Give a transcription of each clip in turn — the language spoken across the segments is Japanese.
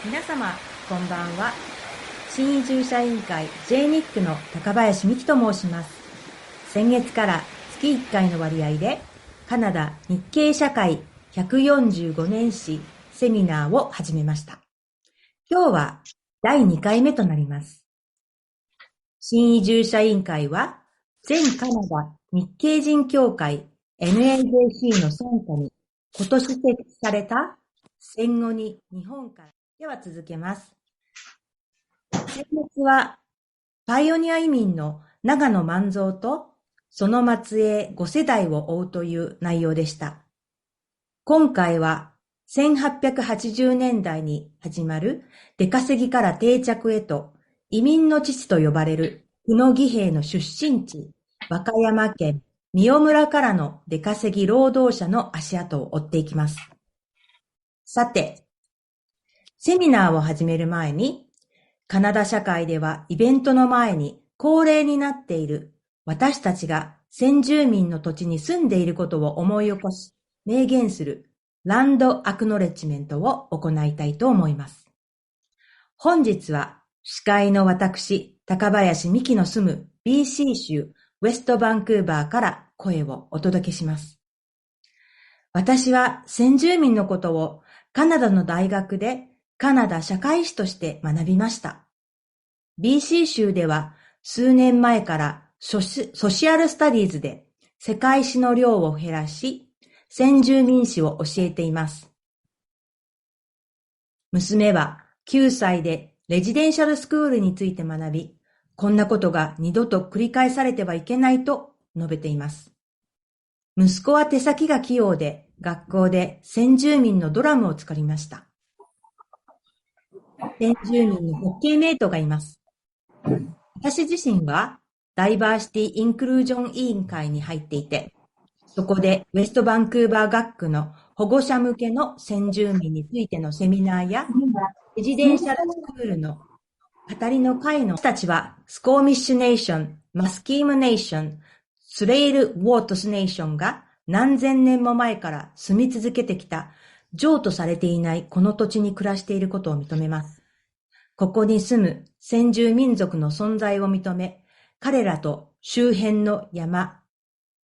皆様、こんばんは。新移住者委員会 J-NIC の高林美希と申します。先月から月1回の割合で、カナダ日系社会145年史セミナーを始めました。今日は第2回目となります。新移住者委員会は、全カナダ日系人協会 NAJC の傘下に今年設置された戦後に日本から。では続けます。先月はパイオニア移民の長野万蔵とその末裔5世代を追うという内容でした。今回は1880年代に始まる出稼ぎから定着へと移民の父と呼ばれる久野義兵の出身地、和歌山県三代村からの出稼ぎ労働者の足跡を追っていきます。さて、セミナーを始める前に、カナダ社会ではイベントの前に恒例になっている私たちが先住民の土地に住んでいることを思い起こし、明言するランドアクノレッジメントを行いたいと思います。本日は司会の私、高林美希の住む BC 州ウェストバンクーバーから声をお届けします。私は先住民のことをカナダの大学でカナダ社会史として学びました。BC 州では数年前からソシアルスタディーズで世界史の量を減らし、先住民史を教えています。娘は9歳でレジデンシャルスクールについて学び、こんなことが二度と繰り返されてはいけないと述べています。息子は手先が器用で学校で先住民のドラムを作りました。先住民のホッケーメイトがいます。私自身はダイバーシティ・インクルージョン委員会に入っていて、そこでウェストバンクーバー学区の保護者向けの先住民についてのセミナーや、レジデンシャルスクールの語りの会の人たちは、スコーミッシュネーション、マスキームネーション、スレイル・ウォートスネーションが何千年も前から住み続けてきた譲渡されていないこの土地に暮らしていることを認めます。ここに住む先住民族の存在を認め、彼らと周辺の山、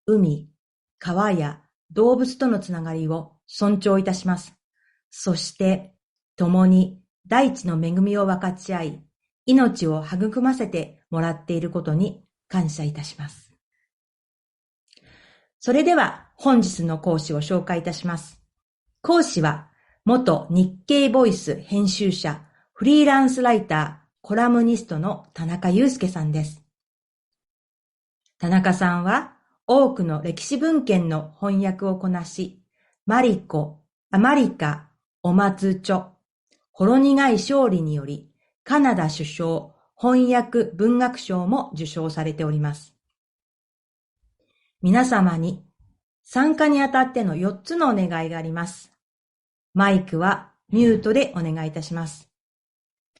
海、川や動物とのつながりを尊重いたします。そして、共に大地の恵みを分かち合い、命を育ませてもらっていることに感謝いたします。それでは本日の講師を紹介いたします。講師は、元日経ボイス編集者、フリーランスライター、コラムニストの田中祐介さんです。田中さんは多くの歴史文献の翻訳をこなし、マリコ、アマリカ、お松著、ほろ苦い勝利により、カナダ首相翻訳文学賞も受賞されております。皆様に参加にあたっての4つのお願いがあります。マイクはミュートでお願いいたします。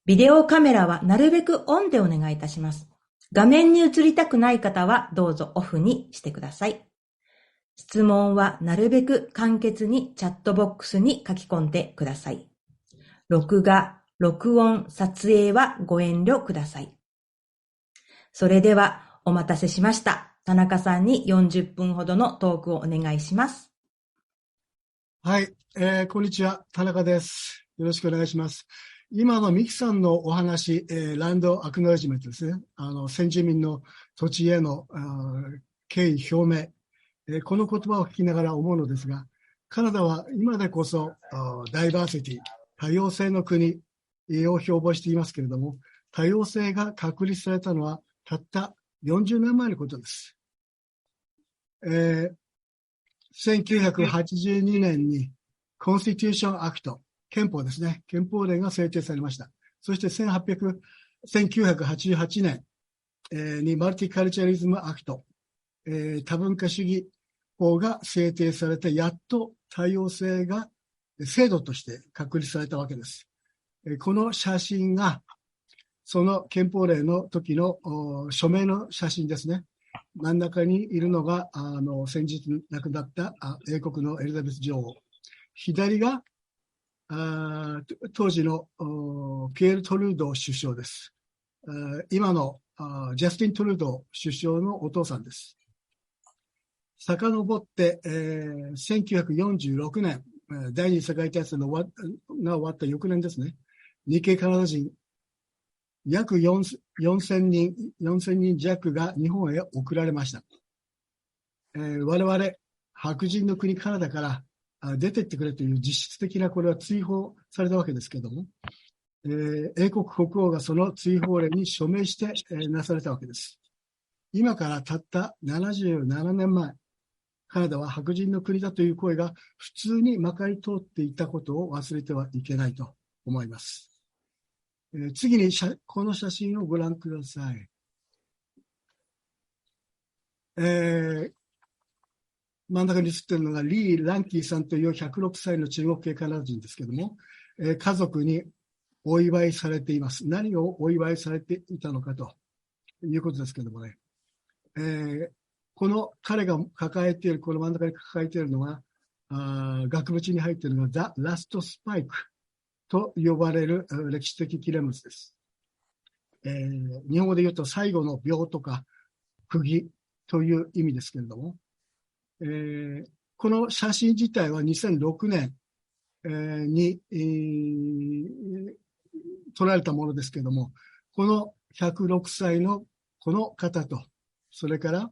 ビデオカメラはなるべくオンでお願いいたします。画面に映りたくない方はどうぞオフにしてください。質問はなるべく簡潔にチャットボックスに書き込んでください。録画、録音、撮影はご遠慮ください。それではお待たせしました。田中さんに40分ほどのトークをお願いします。はい、こんにちは、田中です。よろしくお願いします。今のミキさんのお話、ランドアクノレジメントですね。先住民の土地への敬意表明、この言葉を聞きながら思うのですが、カナダは今でこそダイバーシティ、多様性の国を標榜していますけれども、多様性が確立されたのはたった40年前のことです。1982年にコンスティテューションアクト、憲法ですね。憲法令が制定されました。そして1988年にマルティカルチャリズムアクト、多文化主義法が制定されて、やっと多様性が制度として確立されたわけです。この写真がその憲法令の時の署名の写真ですね。真ん中にいるのが先日亡くなった英国のエリザベス女王。左が当時のピエール・トルードー首相です。今のジャスティン・トルードー首相のお父さんです。遡って、1946年、第二次世界大戦が終わった翌年ですね。日系カナダ人約4000人弱が日本へ送られました。我々、白人の国カナダから出てってくれという実質的なこれは追放されたわけですけれども、英国国王がその追放令に署名して、なされたわけです。今からたった77年前、カナダは白人の国だという声が普通にまかり通っていたことを忘れてはいけないと思います。次にこの写真をご覧ください。真ん中に写っているのがリー・ランキーさんという106歳の中国系カナダ人ですけれども、家族にお祝いされています。何をお祝いされていたのかということですけれどもね、この彼が抱えている、この真ん中に抱えているのが、額縁に入っているのが The Last Spike と呼ばれる歴史的記念物です。日本語で言うと最後の秒とか釘という意味ですけれども、この写真自体は2006年、に、撮られたものですけれども、この106歳のこの方と、それから、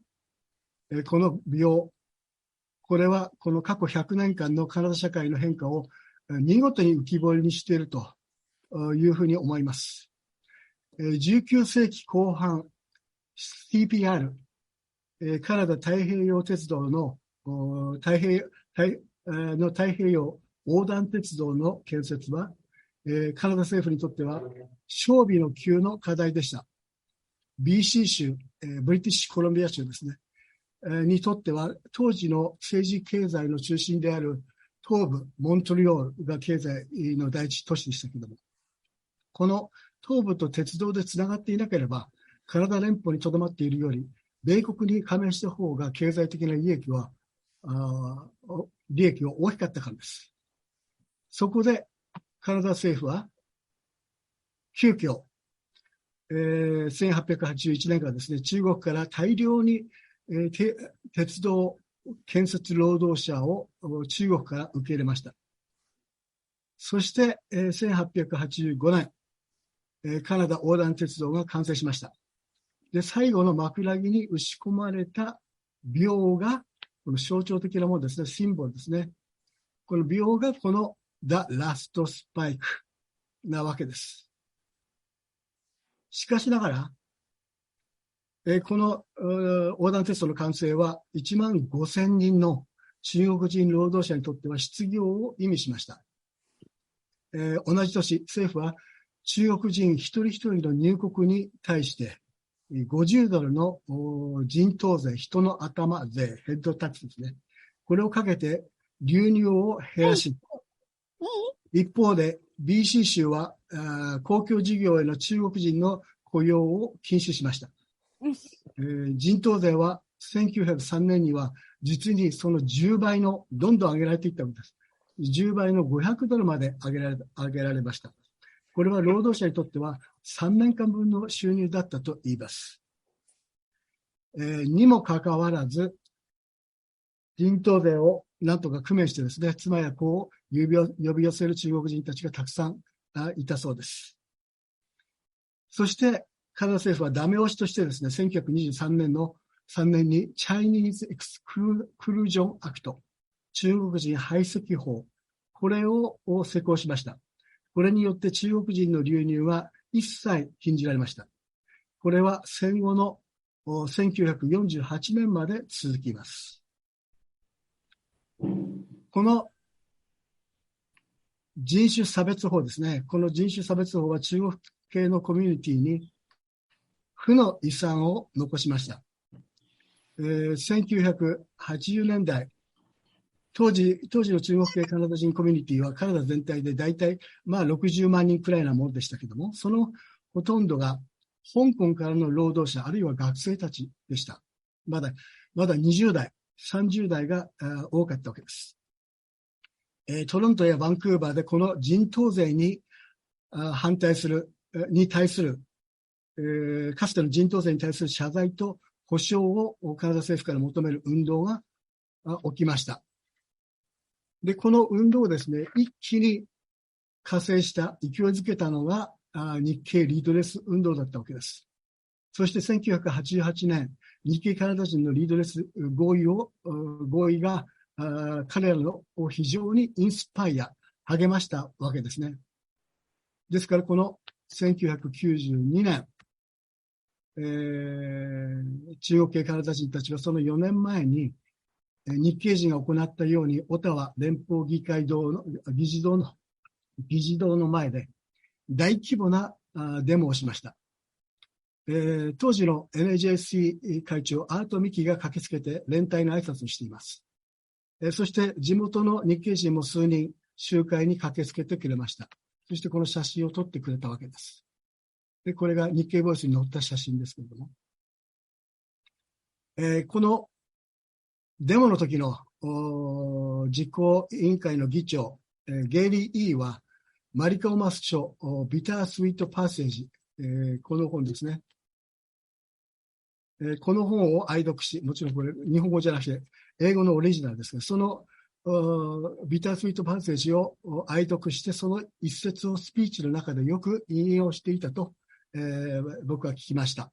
この秒、これはこの過去100年間のカナダ社会の変化を見事に浮き彫りにしているというふうに思います。19世紀後半、CPR、カナダ太平洋鉄道の太平洋横断鉄道の建設は、カナダ政府にとっては小備の級の課題でした。BC 州、ブリティッシュコロンビア州ですね、にとっては当時の政治経済の中心である東部モントリオールが経済の第一都市でしたけれども、この東部と鉄道でつながっていなければカナダ連邦にとどまっているより米国に加盟した方が経済的な利益は大きかったからです。そこでカナダ政府は急遽、1881年からですね、中国から大量に、鉄道建設労働者を中国から受け入れました。そして、1885年、カナダ横断鉄道が完成しました。で、最後の枕木に打ち込まれた秒が、この象徴的なものですね、シンボルですね。この秒がこの The Last Spike なわけです。しかしながら、この横断鉄道の完成は1万5000人の中国人労働者にとっては失業を意味しました。同じ年、政府は中国人一人一人の入国に対して$50の人頭税、人の頭税、ヘッドタックスですね。これをかけて流入を減らし、一方で BC 州は公共事業への中国人の雇用を禁止しました。人頭税は1903年には実にその10倍のどんどん上げられていったわけです。10倍の$500まで上げられました。これは労働者にとっては3年間分の収入だったと言います。にもかかわらず、人頭税をなんとか工面してですね、妻や子を呼び寄せる中国人たちがたくさんいたそうです。そして、カナダ政府はダメ押しとしてですね、1923年にチャイニーズ・エクスクルージョン・アクト、中国人排斥法、これを施行しました。これによって中国人の流入は一切禁じられました。これは戦後の1948年まで続きます。この人種差別法ですね。この人種差別法は中国系のコミュニティに負の遺産を残しました。1980年代、当時の中国系カナダ人コミュニティはカナダ全体で大体60万人くらいなものでしたけども、そのほとんどが香港からの労働者あるいは学生たちでした。まだ20代、30代が多かったわけです。トロントやバンクーバーでこの人頭税に反対する、に対する、かつての人頭税に対する謝罪と補償をカナダ政府から求める運動が起きました。で、この運動をですね、一気に加勢した、勢いづけたのが日系リードレス運動だったわけです。そして1988年、日系カナダ人のリードレス合意が彼らを非常にインスパイア、励ましたわけですね。ですからこの1992年、中国系カナダ人たちはその4年前に日系人が行ったようにオタワ連邦議会堂の議事堂の前で大規模なデモをしました。当時の NAJC 会長アート・ミキが駆けつけて連帯の挨拶をしています。そして地元の日系人も数人集会に駆けつけてくれました。そしてこの写真を撮ってくれたわけです。で、これが日系ボイスに載った写真ですけれども、このデモの時の実行委員会の議長、ゲイリー・イーはマリカ・オマス著ビター・スイート・パーセージ、この本ですね。この本を愛読し、もちろんこれ日本語じゃなくて英語のオリジナルですが、そのビタースイートパッセージを愛読して、その一節をスピーチの中でよく引用していたと、僕は聞きました。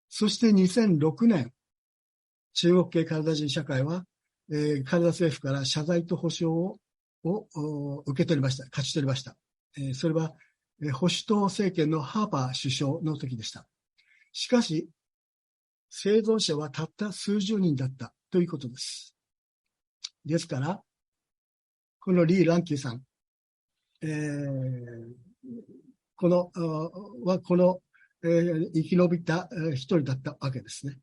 そして2006年、中国系カナダ人社会は、カナダ政府から謝罪と補償を受け取りました、勝ち取りました。それは保守党政権のハーパー首相の時でした。しかし、生存者はたった数十人だったということです。ですから、このリー・ランキーさん、生き延びた一人だったわけですね。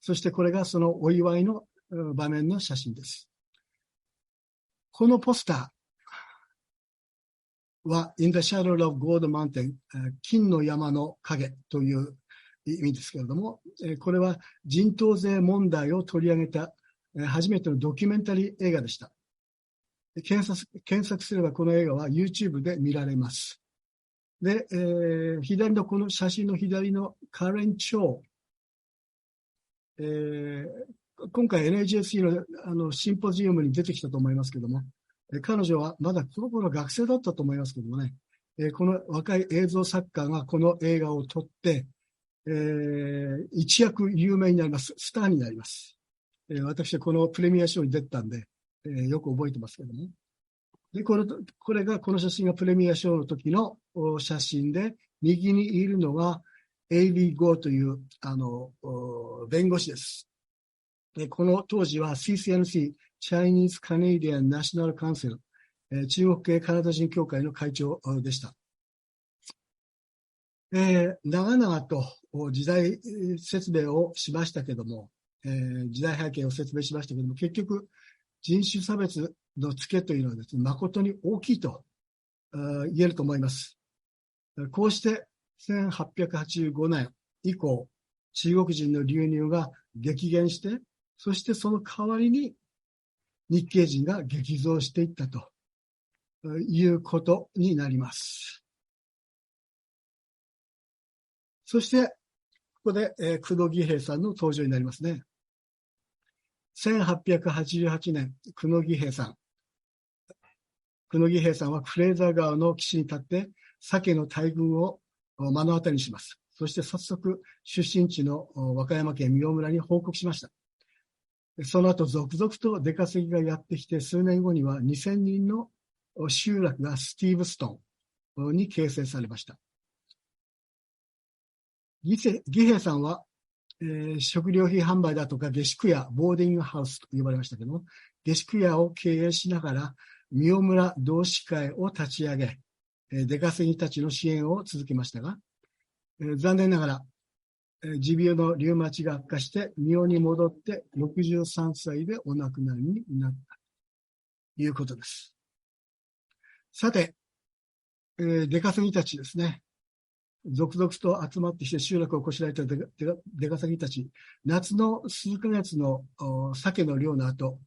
そしてこれがそのお祝いの場面の写真です。このポスターは In the Shadow of Gold Mountain 金の山の影という意味ですけれども、これは人頭税問題を取り上げた初めてのドキュメンタリー映画でした。検索すればこの映画は YouTube で見られます。で、左のこの写真の左のカレン・チョウ、今回 NAJC のシンポジウムに出てきたと思いますけども、彼女はまだこの頃学生だったと思いますけどもね、この若い映像作家がこの映画を撮って、一躍有名になります。スターになります。私はこのプレミアショーに出たんで、よく覚えてますけども。で、この写真がプレミアショーの時の写真で、右にいるのはエイリー・ゴーという弁護士です。で、この当時は CCNC、Chinese Canadian National Council、中国系カナダ人協会の会長でした。長々と時代説明をしましたけども、時代背景を説明しましたけども、結局、人種差別のツケというのはですね、誠に大きいと言えると思います。こうして1885年以降、中国人の流入が激減して、そしてその代わりに日系人が激増していったということになります。そして、ここで、工藤義平さんの登場になりますね。1888年、工藤義平さん。工藤義平さんはフレーザー川の岸に立って、鮭の大群を目の当たりにします。そして早速、出身地の和歌山県三尾村に報告しました。その後、続々と出稼ぎがやってきて、数年後には2000人の集落がスティーブストンに形成されました。義平さんは、食料品販売だとか下宿屋、ボーディングハウスと呼ばれましたけども、下宿屋を経営しながら、三尾村同志会を立ち上げ、出稼ぎたちの支援を続けましたが、残念ながら、持病のリウマチが悪化して、三尾に戻って63歳でお亡くなりになったということです。さて、出稼ぎたちですね。続々と集まってきて集落をこしらえた出稼ぎたち、夏の数ヶ月の鮭の漁の後、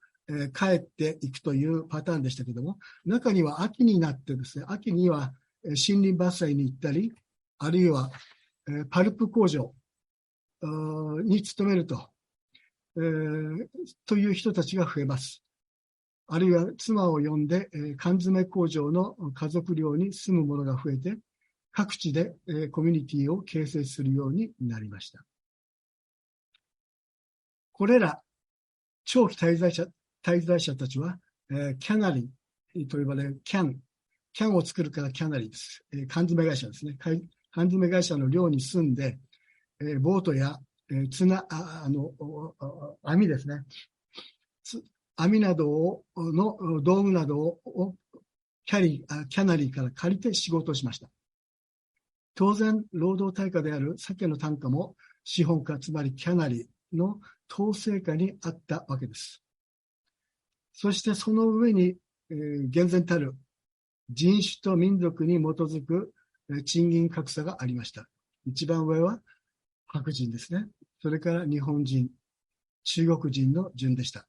帰っていくというパターンでしたけども、中には秋になってですね、秋には森林伐採に行ったり、あるいはパルプ工場に勤めるという人たちが増えます。あるいは妻を呼んで缶詰工場の家族寮に住む者が増えて、各地でコミュニティを形成するようになりました。これら長期滞在者たちは、キャナリーと呼ばれるキャンを作るからキャナリーです。缶詰会社ですね。缶詰会社の寮に住んで、ボートや網ですね。網などの道具などをキャナリーから借りて仕事をしました。当然、労働対価である鮭の単価も資本家、つまりキャナリーの統制下にあったわけです。そしてその上に、厳然たる人種と民族に基づく賃金格差がありました。一番上は白人ですね。それから日本人、中国人の順でした。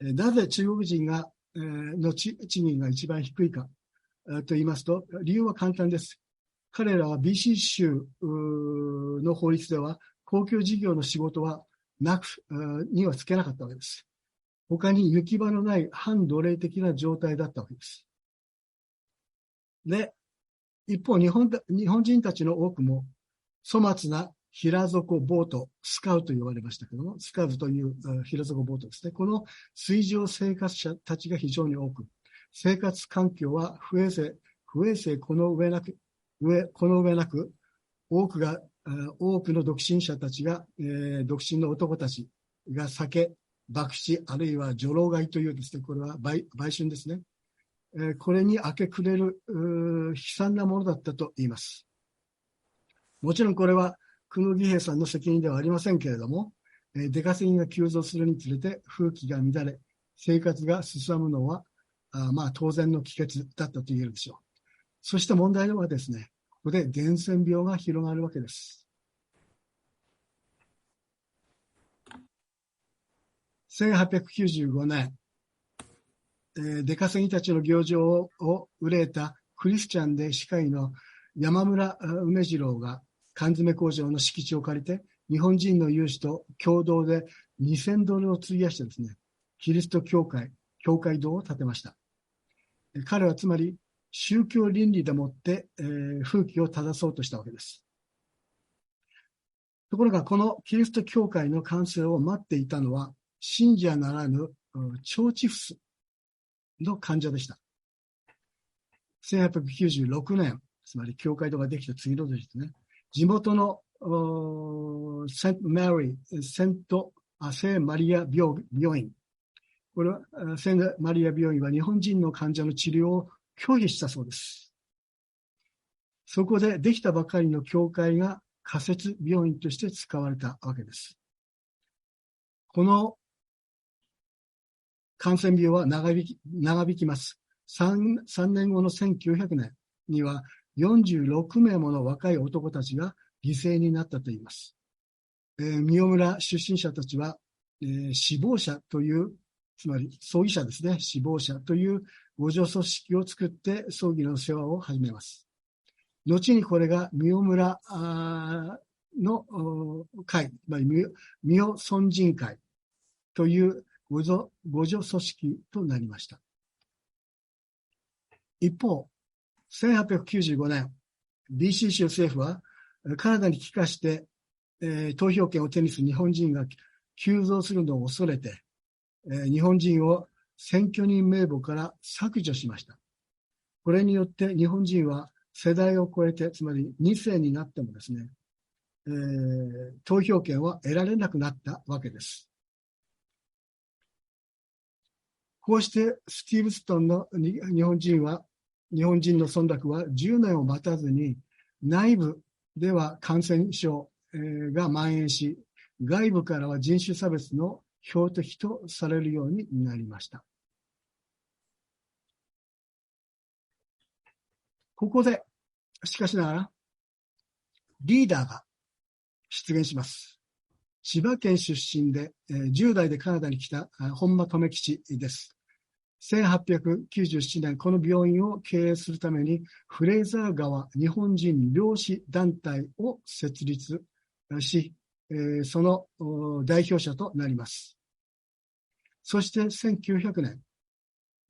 なぜ中国人の賃金が一番低いかと言いますと、理由は簡単です。彼らは BC 州の法律では公共事業の仕事はにはつけなかったわけです。他に行き場のない反奴隷的な状態だったわけです。で、一方日本人たちの多くも粗末な平底ボート、スカウと呼ばれましたけども、スカウという平底ボートですね。この水上生活者たちが非常に多く、生活環境は不衛生この上なく、多くの独身者たちが、独身の男たちが酒、博打、あるいは女郎買いというですね、これは売春ですね。これに明け暮れる悲惨なものだったと言います。もちろんこれは久野義平さんの責任ではありませんけれども、出稼ぎが急増するにつれて風紀が乱れ、生活が進むのは当然の帰結だったと言えるでしょう。そして問題はですね、ここで伝染病が広がるわけです。1895年、出稼ぎたちの行状を憂えたクリスチャンで歯科医の山村梅次郎が缶詰工場の敷地を借りて、日本人の有志と共同で$2000を費やしてですね、キリスト教会堂を建てました。彼はつまり宗教倫理でもって、風紀を正そうとしたわけです。ところがこのキリスト教会の完成を待っていたのは信者ならぬ腸チフスの患者でした。1896年、つまり教会堂ができた次の年ですね、地元の聖マリア病院、これは聖マリア病院は日本人の患者の治療を拒否したそうです。そこでできたばかりの教会が仮設病院として使われたわけです。この感染病は長引きます。3年後の1900年には46名もの若い男たちが犠牲になったといいます。三尾村出身者たちは、死亡者という、つまり葬儀者ですね、死亡者という互助組織を作って葬儀の世話を始めます。後にこれが三尾村の会、三尾村人会という互助組織となりました。一方、1895年、BC 州政府はカナダに帰化して、投票権を手にする日本人が急増するのを恐れて、日本人を選挙人名簿から削除しました。これによって日本人は世代を超えて、つまり2世になってもですね、投票権は得られなくなったわけです。こうしてスティーブストンの日本人の村落は10年を待たずに内部では感染症が蔓延し、外部からは人種差別の標的とされるようになりました。ここで、しかしながら、リーダーが出現します。千葉県出身で、10代でカナダに来た本間留吉です。1897年、この病院を経営するために、フレーザー川日本人漁師団体を設立し、その代表者となります。そして1900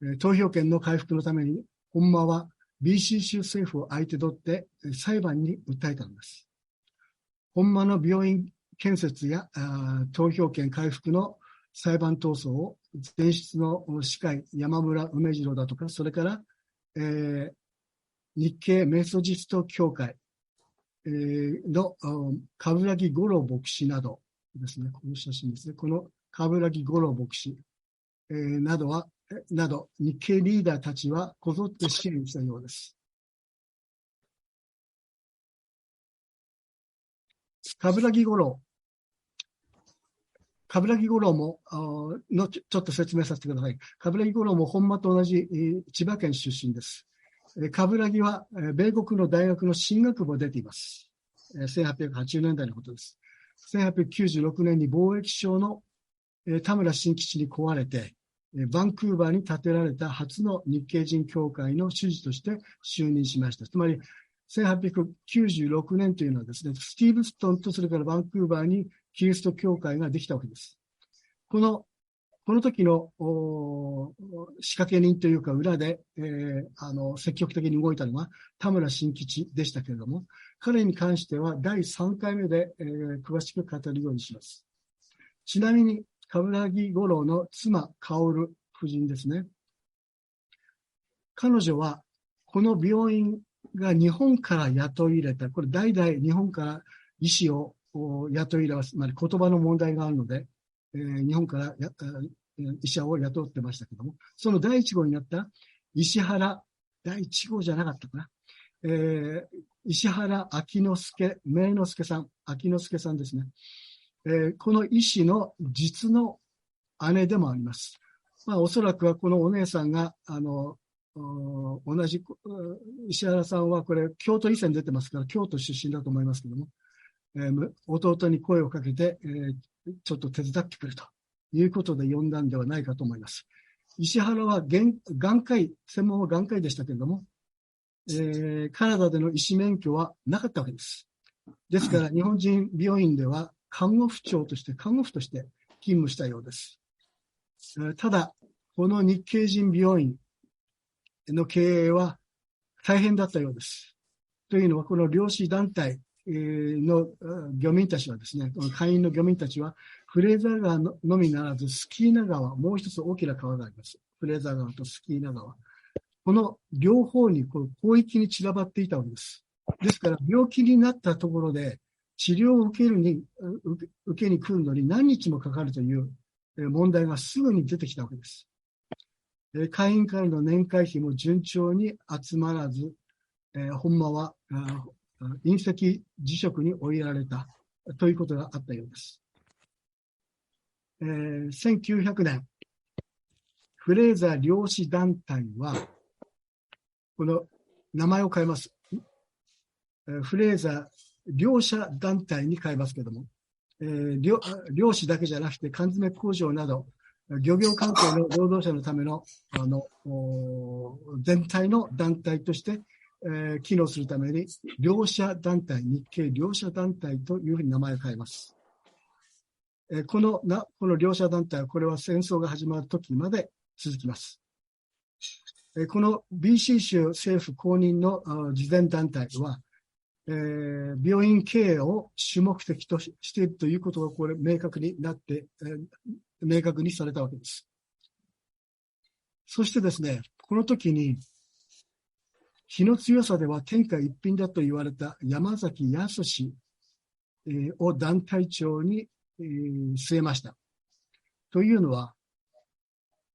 年、投票権の回復のために、本間は BC 州政府を相手取って裁判に訴えたのです。本間の病院建設や投票権回復の裁判闘争を前室の司会山村梅次郎だとか、それから、日系メソジスト協会、の冠城五郎牧師などですね、この写真ですね、この冠城五郎牧師、など日系リーダーたちはこぞって支援したようです。冠城五郎もちょっと説明させてください。冠城五郎も本間と同じ千葉県出身です。冠城は米国の大学の進学部を出ています。1880年代のことです。1896年に貿易商の田村新吉に壊れて、バンクーバーに建てられた初の日系人協会の主事として就任しました。つまり、1896年というのはですね、スティーブストンとそれからバンクーバーにキリスト教会ができたわけです。この時の仕掛け人というか裏で、積極的に動いたのは田村新吉でしたけれども、彼に関しては第3回目で、詳しく語るようにします。ちなみに、冠城五郎の妻、薫夫人ですね。彼女は、この病院が日本から雇い入れた、これ代々日本から医師を雇い入れます。つまり言葉の問題があるので、日本から医者を雇ってましたけども、その第1号になった石原、第1号じゃなかったかな。石原明之助、明之助さん、明之助さんですね。この医師の実の姉でもあります。おそらくはこのお姉さんが、同じ、石原さんはこれ、京都以前出てますから、京都出身だと思いますけども、弟に声をかけて、ちょっと手伝ってくれということで呼んだんではないかと思います。石原は眼科医、専門は眼科医でしたけれども、カナダでの医師免許はなかったわけです。ですから、日本人病院では看護婦として勤務したようです。ただ、この日系人病院の経営は大変だったようです。というのは、この漁師団体の漁民たちはですね、この会員の漁民たちは、フレーザー川のみならず、スキーナ川、もう一つ大きな川があります。フレーザー川とスキーナ川。この両方にこの広域に散らばっていたわけです。ですから、病気になったところで、治療を受けに来るのに何日もかかるという問題がすぐに出てきたわけです。会員からの年会費も順調に集まらず、本間は隕石辞職に追いやられたということがあったようです。1900年、フレーザー漁師団体は、この名前を変えます。フレーザー漁者団体に変えますけれども、漁師だけじゃなくて缶詰工場など漁業関係の労働者のための全体の団体として、機能するために漁者団体、日系漁者団体というふうに名前を変えます。この漁者団体は、これは戦争が始まる時まで続きます。この BC 州政府公認の慈善団体は、病院経営を主目的としているということがこれ明確になって、明確にされたわけです。そしてですね、この時に気の強さでは天下一品だと言われた山崎康を団体長に据えました。というのは、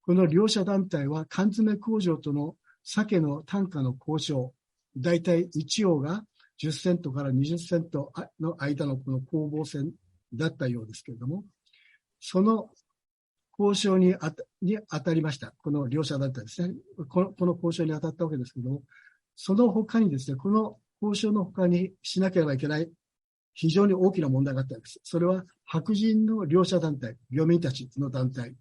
この両者団体は缶詰工場との鮭の単価の交渉、だいたい1応が10セントから20セントの間のこの攻防戦だったようですけれども、その交渉に当たりました。この両者団体ですね。この交渉に当たったわけですけれども、その他にですね、この交渉の他にしなければいけない非常に大きな問題があったんです。それは白人の両者団体、漁民たちの団体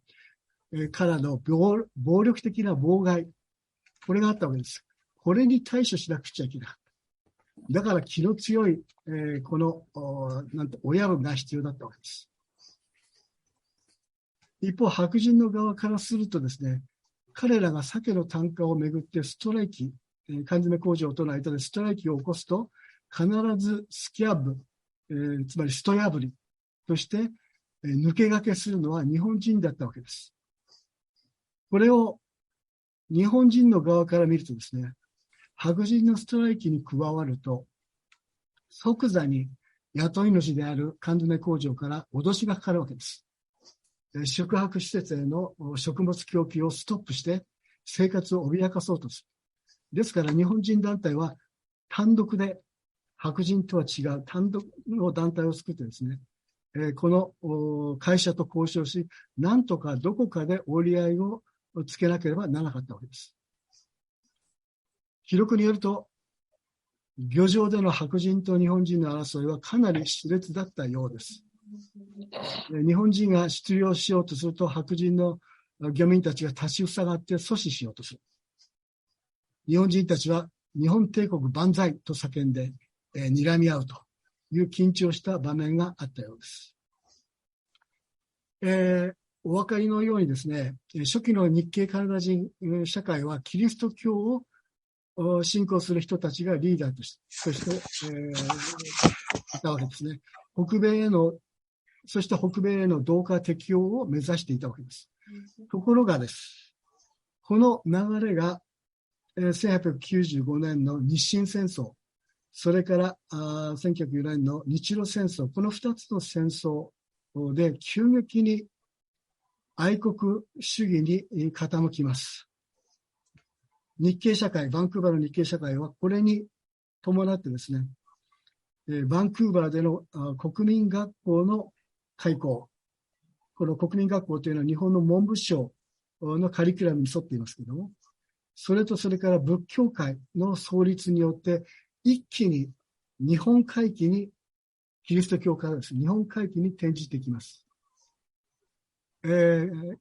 からの暴力的な妨害、これがあったわけです。これに対処しなくちゃいけない。だから気の強い、この親分が必要だったわけです。一方、白人の側からするとですね、彼らが鮭の単価をめぐってストライキ、缶詰工場との間でストライキを起こすと、必ずスキャブ、つまりスト破りとして、抜け駆けするのは日本人だったわけです。これを日本人の側から見るとですね、白人のストライキに加わると、即座に雇い主である缶詰工場から脅しがかかるわけです。宿泊施設への食物供給をストップして生活を脅かそうとする。ですから日本人団体は単独で白人とは違う単独の団体を作ってですね、この会社と交渉し、なんとかどこかで折り合いをつけなければならなかったわけです。記録によると、漁場での白人と日本人の争いはかなり熾烈だったようです。日本人が出漁しようとすると、白人の漁民たちが立ちふさがって阻止しようとする。日本人たちは日本帝国万歳と叫んで、睨み合うという緊張した場面があったようです。お分かりのようにですね、初期の日系カナダ人社会はキリスト教を信仰する人たちがリーダーとして、いたわけですね。そして北米への同化適用を目指していたわけです。ところがです。この流れが、1895年の日清戦争、それから1904年の日露戦争、この2つの戦争で急激に愛国主義に傾きます。日系社会、バンクーバーの日系社会はこれに伴ってですね、バンクーバーでの国民学校の開校。この国民学校というのは日本の文部省のカリキュラムに沿っていますけれども、それから仏教会の創立によって一気に日本回帰に、キリスト教からですね、日本回帰に転じていきます。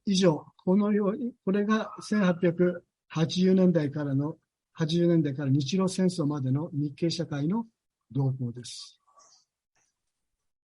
以上、これが1880年代から日露戦争までの日系社会の動向です。